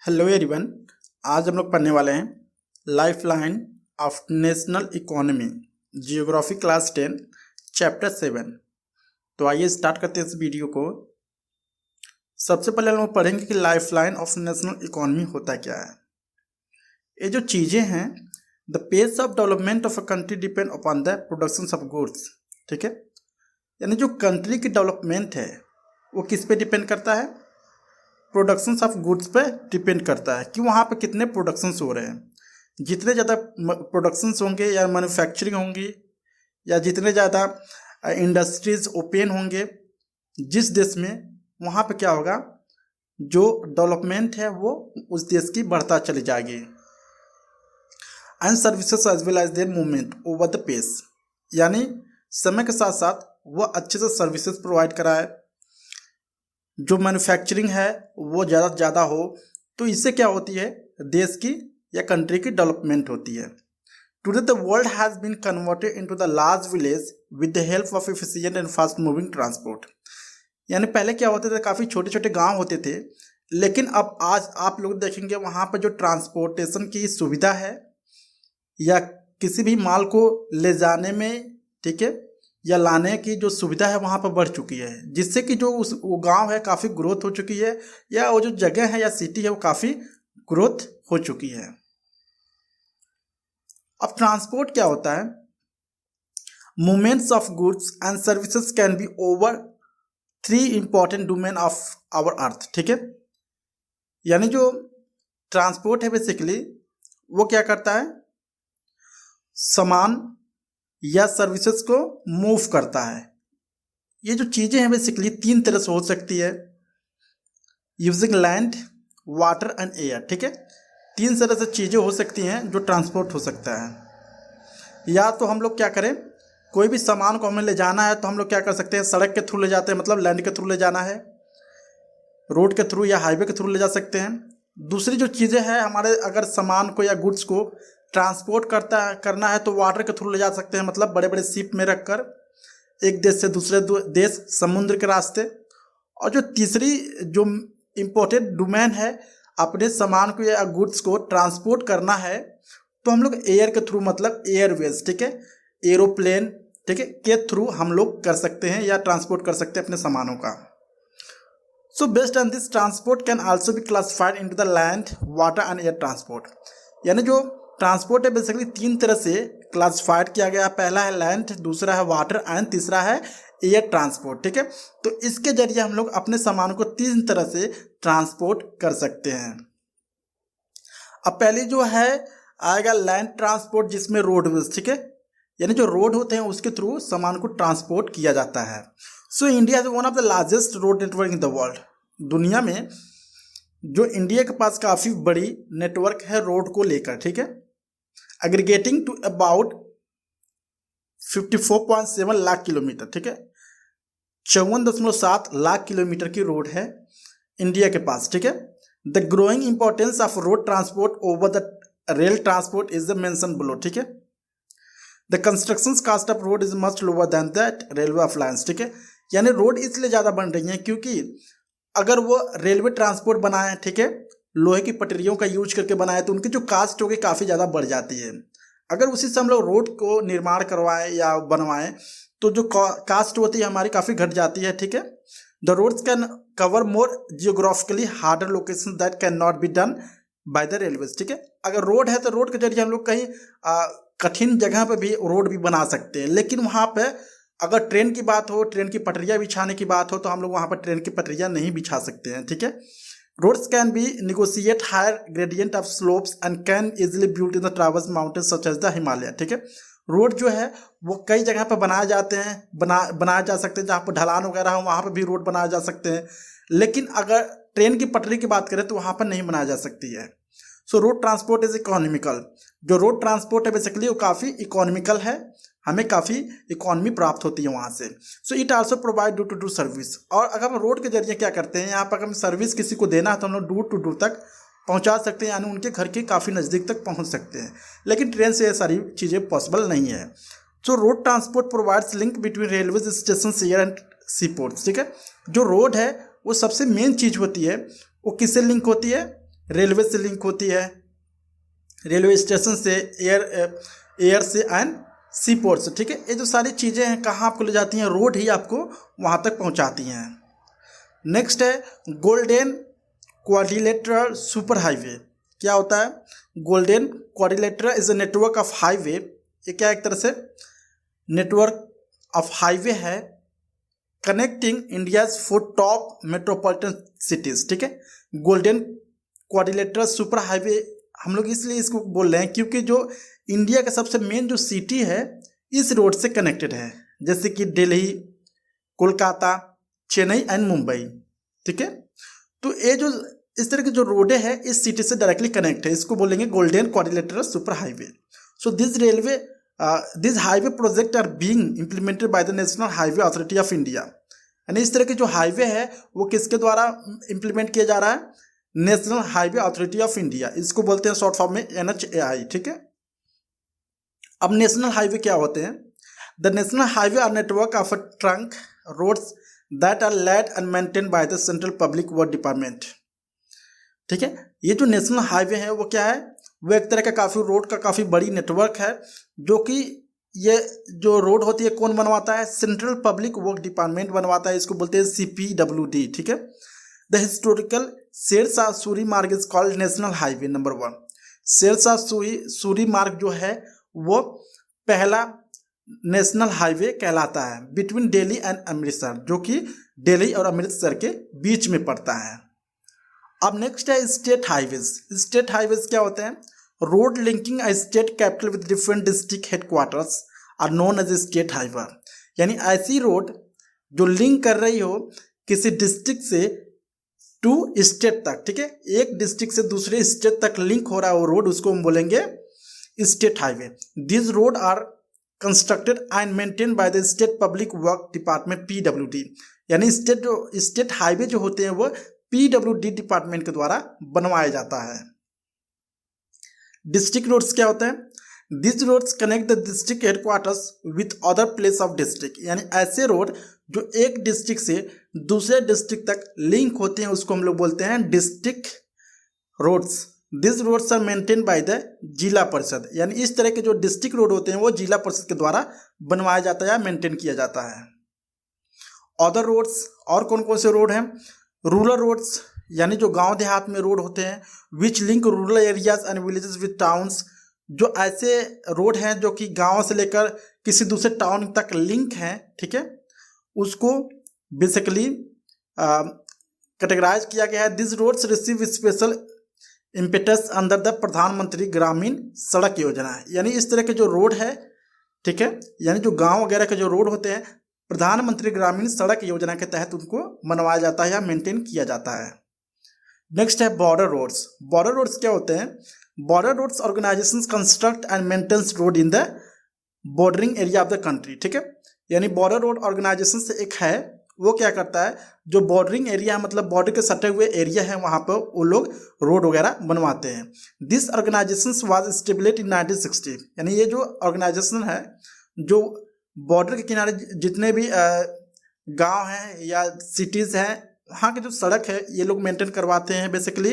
Hello everyone. आज हम लोग पढ़ने वाले हैं lifeline of national economy geography class 10 chapter 7। तो आइए स्टार्ट करते हैं इस वीडियो को। सबसे पहले हम लोग पढ़ेंगे कि लाइफलाइन ऑफ नेशनल इकोनॉमी होता क्या है। ये जो चीज़ें हैं, the pace of development of a country depend upon the production of goods. ठीक है, यानी जो कंट्री की डेवलपमेंट है वो किस पे डिपेंड करता है? प्रोडक्शंस ऑफ गुड्स पे डिपेंड करता है कि वहाँ पे कितने प्रोडक्शंस हो रहे हैं। जितने ज़्यादा प्रोडक्शंस होंगे या मैन्युफैक्चरिंग होंगी या जितने ज़्यादा इंडस्ट्रीज ओपन होंगे जिस देश में, वहाँ पे क्या होगा, जो डेवलपमेंट है वो उस देश की बढ़ता चली जाएगी। And services as well as their movement over the pace, यानी समय के साथ साथ वह अच्छे से सर्विसेज प्रोवाइड कराए, जो मैन्युफैक्चरिंग है वो ज़्यादा से ज़्यादा हो, तो इससे क्या होती है, देश की या कंट्री की डेवलपमेंट होती है। Today the world has been converted into the large village with the help of efficient and fast moving transport. यानी पहले क्या होते थे, काफ़ी छोटे छोटे गांव होते थे, लेकिन अब आज आप लोग देखेंगे वहाँ पर जो ट्रांसपोर्टेशन की सुविधा है या किसी भी माल को ले जाने में, ठीक है, या लाने की जो सुविधा है वहाँ पर बढ़ चुकी है, जिससे कि जो वो गांव है काफ़ी ग्रोथ हो चुकी है, या वो जो जगह है या सिटी है वो काफ़ी ग्रोथ हो चुकी है। अब ट्रांसपोर्ट क्या होता है? Movements of goods and services can be over 3 important domain of our earth. ठीक है, यानी जो ट्रांसपोर्ट है बेसिकली वो क्या करता है, सामान या सर्विसेज को मूव करता है। ये जो चीज़ें हैं बेसिकली 3 तरह से हो सकती है, using land, water and air. ठीक है, 3 तरह से चीज़ें हो सकती हैं जो ट्रांसपोर्ट हो सकता है। या तो हम लोग क्या करें, कोई भी सामान को हमें ले जाना है तो हम लोग क्या कर सकते हैं, सड़क के थ्रू ले जाते हैं, मतलब लैंड के थ्रू ले जाना है, रोड के थ्रू या हाईवे के थ्रू ले जा सकते हैं। दूसरी जो चीज़ें हैं, हमारे अगर सामान को या गुड्स को ट्रांसपोर्ट करना है तो वाटर के थ्रू ले जा सकते हैं, मतलब बड़े बड़े शिप में रखकर एक देश से दूसरे देश समुद्र के रास्ते। और जो तीसरी जो इम्पोर्टेंट डोमेन है, अपने सामान को या गुड्स को ट्रांसपोर्ट करना है तो हम लोग एयर के थ्रू, मतलब एयरवेज, ठीक है, एरोप्लेन, ठीक है, के थ्रू हम लोग कर सकते हैं या ट्रांसपोर्ट कर सकते हैं अपने सामानों का। So based on this transport can also be classified into the land, water and air transport. यानी जो ट्रांसपोर्ट है बेसिकली 3 तरह से क्लासिफाइड किया गया है। पहला है लैंड, दूसरा है वाटर एंड तीसरा है एयर ट्रांसपोर्ट। ठीक है, तो इसके जरिए हम लोग अपने सामान को 3 तरह से ट्रांसपोर्ट कर सकते हैं। अब पहले जो है आएगा लैंड ट्रांसपोर्ट, जिसमें रोडवेज, ठीक है, यानी जो रोड होते हैं उसके थ्रू सामान को ट्रांसपोर्ट किया जाता है। So India is one of the largest road network in the world. दुनिया में जो इंडिया के पास काफ़ी बड़ी नेटवर्क है रोड को लेकर, ठीक है, aggregating to about 54.7 lakh kilometre. ठीक है, 54.7 लाख किलोमीटर की रोड है इंडिया के पास। ठीक है, the growing importance of road transport over the rail transport is the mention below. ठीक है, the construction cost of road is much lower than that railway of lines. ठीक है, यानी रोड इसलिए ज़्यादा बन रही हैं क्योंकि अगर वो रेलवे ट्रांसपोर्ट बनाए, ठीक है, लोहे की पटरियों का यूज करके बनाए, तो उनकी जो कास्ट होगी काफ़ी ज़्यादा बढ़ जाती है। अगर उसी से हम लोग रोड को निर्माण करवाएं या बनवाएं तो जो कास्ट होती है हमारी काफ़ी घट जाती है। ठीक है, the roads can cover more geographically harder location that can not be done by the railways. ठीक है, अगर रोड है तो रोड के जरिए हम लोग कहीं कठिन जगह पर भी रोड भी बना सकते हैं, लेकिन वहाँ पर अगर ट्रेन की बात हो, ट्रेन की पटरियाँ बिछाने की बात हो, तो हम लोग वहाँ पर ट्रेन की पटरियाँ नहीं बिछा सकते हैं। ठीक है, roads can be negotiate higher gradient of slopes and can easily built in the traverse mountains such as the Himalaya. ठीक है, रोड जो है वो कई जगह पर बनाए जाते हैं, बनाए जा सकते हैं, जहाँ पर ढलान वगैरह हो वहाँ पर भी रोड बनाए जा सकते हैं, लेकिन अगर ट्रेन की पटरी की बात करें तो वहाँ पर नहीं बनाया जा सकती है। So road transport is economical. जो रोड ट्रांसपोर्ट है बेसिकली वो काफ़ी इकोनॉमिकल है, हमें काफ़ी इकोनॉमी प्राप्त होती है वहाँ से। So it also provide door to door service. और अगर हम रोड के जरिए क्या करते हैं, यहाँ पर अगर हम सर्विस किसी को देना है तो हम लोग डोर टू डोर तक पहुँचा सकते हैं, यानी उनके घर के काफ़ी नज़दीक तक पहुँच सकते हैं, लेकिन ट्रेन से ये सारी चीज़ें पॉसिबल नहीं है। So road transport provides link between railway station, air and sea ports. ठीक है, जो रोड है वो सबसे मेन चीज़ होती है, वो किससे लिंक होती है, रेलवे से लिंक होती है, रेलवे स्टेशन से, एयर से एंड सी पोर्ट से, ठीक है। ये जो सारी चीज़ें हैं कहाँ आपको ले जाती हैं, रोड ही आपको वहाँ तक पहुँचाती हैं। नेक्स्ट है गोल्डन क्वाड्रिलेटरल सुपर हाईवे। क्या होता है? Golden quadrilateral is a network of highway. ये क्या एक तरह से नेटवर्क ऑफ हाईवे है connecting India's 4 top metropolitan cities, ठीक है। गोल्डन क्वाड्रिलेटरल सुपर हाईवे हम लोग इसलिए इसको बोल रहे हैं क्योंकि जो इंडिया का सबसे मेन जो सिटी है इस रोड से कनेक्टेड है, जैसे कि दिल्ली, कोलकाता, चेन्नई एंड मुंबई, ठीक है। तो ये जो इस तरह की जो रोडें हैं इस सिटी से डायरेक्टली कनेक्ट है, इसको बोलेंगे golden quadrilateral super highway. So this highway project are being implemented by the national highway authority of India. यानी इस तरह के जो हाईवे है वो किसके द्वारा इम्प्लीमेंट किया जा रहा है? National highway authority of India, इसको बोलते हैं शॉर्ट फॉर्म में NHAI, ठीक है। अब नेशनल हाईवे क्या होते हैं? The national highway are network of a trunk roads that are laid and maintain by the central public work department, ठीक है। ये जो नेशनल हाईवे है वो क्या है? वो एक तरह का काफ़ी रोड का काफ़ी बड़ी नेटवर्क है, जो कि ये जो रोड होती है कौन बनवाता है? सेंट्रल पब्लिक वर्क डिपार्टमेंट बनवाता है, इसको बोलते हैं CPWD, ठीक है। The historical Sher Shah Suri Marg is called national highway number 1। Sher Shah Suri Marg जो है वो पहला नेशनल हाईवे कहलाता है बिटवीन दिल्ली एंड अमृतसर, जो कि दिल्ली और अमृतसर के बीच में पड़ता है। अब नेक्स्ट है स्टेट हाईवेज। स्टेट हाईवेज क्या होते हैं? Road linking a state capital with different district headquarters are known as state highway. यानी ऐसी रोड जो लिंक कर रही हो किसी डिस्ट्रिक्ट से टू स्टेट तक, ठीक है, एक डिस्ट्रिक्ट से दूसरे स्टेट तक लिंक हो रहा है वो रोड, उसको हम बोलेंगे state highway. This road are constructed and maintain by the state public work department PWD। यानी स्टेट हाईवे जो होते हैं वो PWD डिपार्टमेंट के द्वारा बनवाया जाता है। डिस्ट्रिक्ट रोड्स क्या होते हैं? This roads connect the district headquarters with other place of district. यानी ऐसे रोड जो एक डिस्ट्रिक्ट से दूसरे डिस्ट्रिक्ट तक लिंक होते हैं उसको हम लोग बोलते हैं district roads. This roads are maintain by the Zila Parishad. यानी इस तरह के जो डिस्ट्रिक्ट रोड होते हैं वो जिला परिषद के द्वारा बनवाया जाता है या मेंटेन किया जाता है। अदर रोड्स और कौन कौन से रोड हैं? रूरल रोड्स, यानी जो गांव देहात में रोड होते हैं, which link rural areas and villages with towns. जो ऐसे रोड हैं जो कि गांव से लेकर किसी दूसरे टाउन तक लिंक हैं, ठीक है, उसको बेसिकली कैटेगराइज किया गया है। This roads receive special impetus under the Pradhan Mantri Gramin सड़क योजना। यानी इस तरह के जो रोड है, ठीक है, यानी जो गांव वगैरह के जो रोड होते हैं प्रधानमंत्री ग्रामीण सड़क योजना के तहत उनको बनवाया जाता है या मेंटेन किया जाता है। नेक्स्ट है बॉर्डर रोड्स। बॉर्डर रोड्स क्या होते हैं? Border roads organisations construct and maintains road in the bordering area of the country, ठीक है। यानी बॉर्डर रोड ऑर्गेनाइजेशन से एक है, वो क्या करता है, जो बॉर्डरिंग एरिया मतलब बॉर्डर के सटे हुए एरिया है वहाँ पर वो लोग रोड वगैरह बनवाते हैं। This organisation was established in 1960। यानी ये जो ऑर्गेनाइजेशन है जो बॉर्डर के किनारे जितने भी गांव हैं या सिटीज़ हैं वहाँ की जो सड़क है ये लोग मेंटेन करवाते हैं। बेसिकली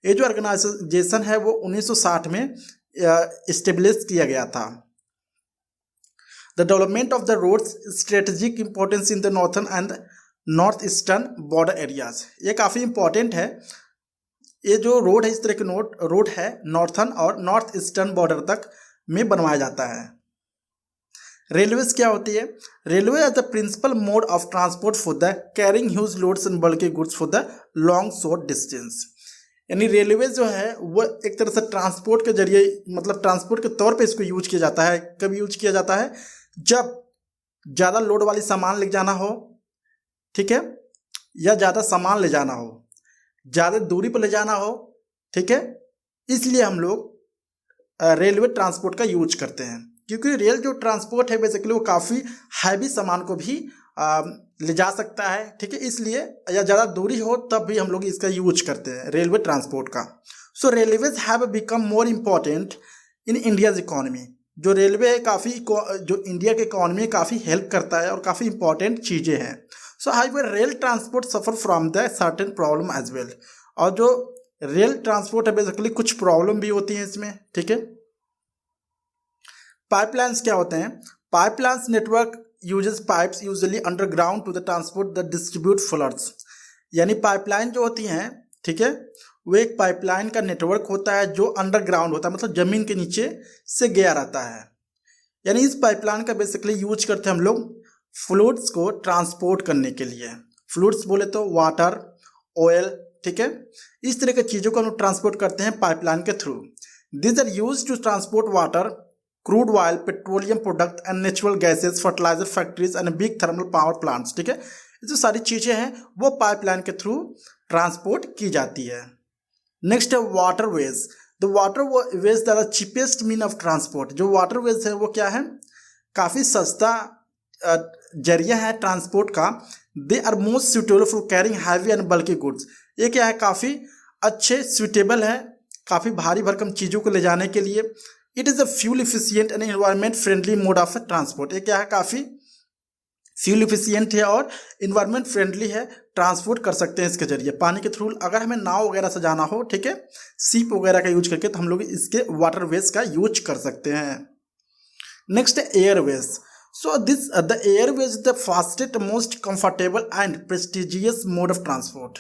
ये जो ऑर्गेनाइजेशन है वो 1960 में इस्टेब्लिश किया गया था। The development of the roads strategic importance in the northern and north eastern border areas. ये काफ़ी इंपॉर्टेंट है। ये जो रोड है इस तरह के रोड है नॉर्थन और नॉर्थ ईस्टर्न बॉर्डर तक में बनवाया जाता है। रेलवेज क्या होती है? Railway as the principal mode of transport for the carrying huge loads and bulky goods for the long short distance. यानी रेलवे जो है वो एक तरह से ट्रांसपोर्ट के जरिए मतलब ट्रांसपोर्ट के तौर पे इसको यूज किया जाता है। कब यूज किया जाता है? जब ज़्यादा लोड वाली सामान ले जाना हो, ठीक है, या ज़्यादा सामान ले जाना हो, ज़्यादा दूरी पर ले जाना हो, ठीक है, इसलिए हम लोग रेलवे ट्रांसपोर्ट का यूज करते हैं। क्योंकि रेल जो ट्रांसपोर्ट है बेसिकली वो काफ़ी हैवी सामान को भी ले जा सकता है, ठीक है, इसलिए या ज़्यादा दूरी हो तब भी हम लोग इसका यूज करते हैं रेलवे ट्रांसपोर्ट का। So railways have become more important in India's economy. जो रेलवे है काफ़ी जो इंडिया के इकोनॉमी में काफ़ी हेल्प करता है और काफ़ी इंपॉर्टेंट चीज़ें हैं। So highway rail transport suffer from the certain problem as well. और जो रेल ट्रांसपोर्ट है बेसिकली कुछ प्रॉब्लम भी होती है इसमें, ठीक है। पाइपलाइंस क्या होते हैं? Pipelines network uses pipes usually underground to the transport the distribute fluids. यानी पाइपलाइन जो होती हैं, ठीक है, वो एक पाइपलाइन का नेटवर्क होता है जो अंडरग्राउंड होता है, मतलब जमीन के नीचे से गया रहता है। यानी इस पाइपलाइन का बेसिकली यूज करते हैं हम लोग फ्लूइड्स को ट्रांसपोर्ट करने के लिए। फ्लूइड्स बोले तो वाटर, ऑयल, ठीक है, इस तरह की चीज़ों को हम लोग ट्रांसपोर्ट करते हैं पाइपलाइन के through. This are use to transport water, crude oil, petroleum product and natural gases, fertiliser factories and big thermal power plants, ठीक है। ये जो सारी चीज़ें हैं वो पाइपलाइन के थ्रू ट्रांसपोर्ट की जाती है। नेक्स्ट है waterways. The waterways the cheapest mean of transport. जो वाटरवेज है वो क्या है? काफ़ी सस्ता जरिया है ट्रांसपोर्ट का। They are most suitable for carrying heavy and bulky goods. ये क्या है? काफ़ी अच्छे, सुटेबल है काफ़ी भारी भरकम चीज़ों को ले जाने के लिए। It is a fuel efficient and environment friendly mode of transport. ये क्या है? काफ़ी फ्यूल इफिशियंट है और इन्वायरमेंट फ्रेंडली है, ट्रांसपोर्ट कर सकते हैं इसके जरिए पानी के थ्रू। अगर हमें नाव वगैरह से जाना हो, ठीक है, शिप वगैरह का यूज करके, तो हम लोग इसके वाटरवेज का यूज कर सकते हैं। नेक्स्ट है Airways. So this the Airways is the fastest, most comfortable and prestigious mode of transport.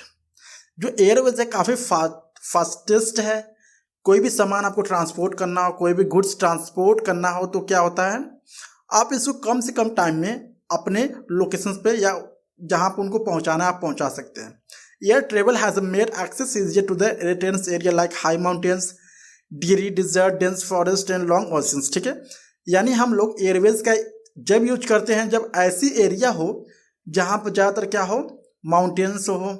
जो एयरवेज है काफ़ी फास्टेस्ट है। कोई भी सामान आपको ट्रांसपोर्ट करना हो, कोई भी गुड्स ट्रांसपोर्ट करना हो, तो क्या होता है, आप इसको कम से कम टाइम में अपने लोकेशन पे या जहाँ पे उनको पहुँचाना है आप पहुँचा सकते हैं। Air travel has made access easier to the रेटेंस area like high mountains, dreary desert, dense forest and long oceans, ठीक है। यानी हम लोग एयरवेज का जब यूज करते हैं जब ऐसी एरिया हो जहाँ पर ज़्यादातर क्या हो, माउंटेन्स हो,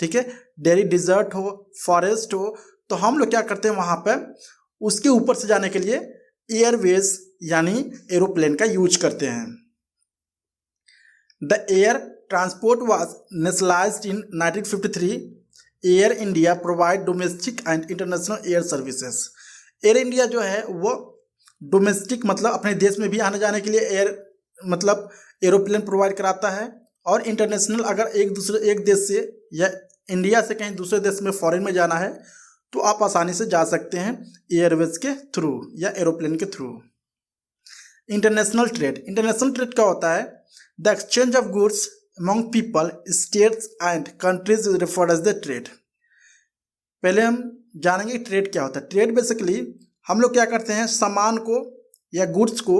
ठीक है, डेयरी डिजर्ट हो, फॉरेस्ट हो, तो हम लोग क्या करते हैं वहाँ पर उसके ऊपर से जाने के लिए एयरवेज यानी एरोप्लेन का यूज करते हैं। The air transport was nationalized in 1953. Air India provide domestic and international air services. Air India जो है वो डोमेस्टिक मतलब अपने देश में भी आने जाने के लिए एयर मतलब एरोप्लेन प्रोवाइड कराता है, और इंटरनेशनल अगर एक देश से या इंडिया से कहीं दूसरे देश में फॉरेन में जाना है तो आप आसानी से जा सकते हैं एयरवेज के थ्रू या एरोप्लेन के through. International trade. International trade क्या होता है? The exchange of goods among people, states and countries is referred as the trade. पहले हम जानेंगे ट्रेड क्या होता है। ट्रेड बेसिकली हम लोग क्या करते हैं, सामान को या गुड्स को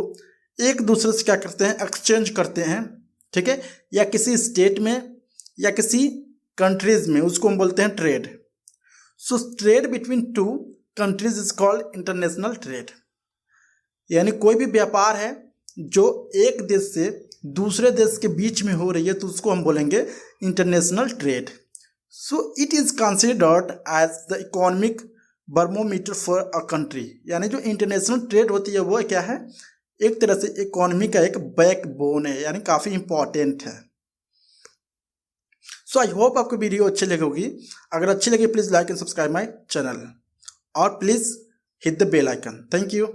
एक दूसरे से क्या करते हैं, एक्सचेंज करते हैं, ठीक है, या किसी स्टेट में या किसी कंट्रीज में, उसको हम बोलते हैं trade. So trade between two countries is called international trade. यानी कोई भी व्यापार है जो एक देश से दूसरे देश के बीच में हो रही है तो उसको हम बोलेंगे international trade. So it is considered as the economic barometer for a country. यानी जो इंटरनेशनल ट्रेड होती है वो क्या है, एक तरह से इकोनॉमी का एक बैकबोन है, यानी काफ़ी इंपॉर्टेंट है। सो आई होप आपको वीडियो अच्छी लगी होगी। अगर अच्छी लगी please like and subscribe my channel और please hit the bell icon. Thank you.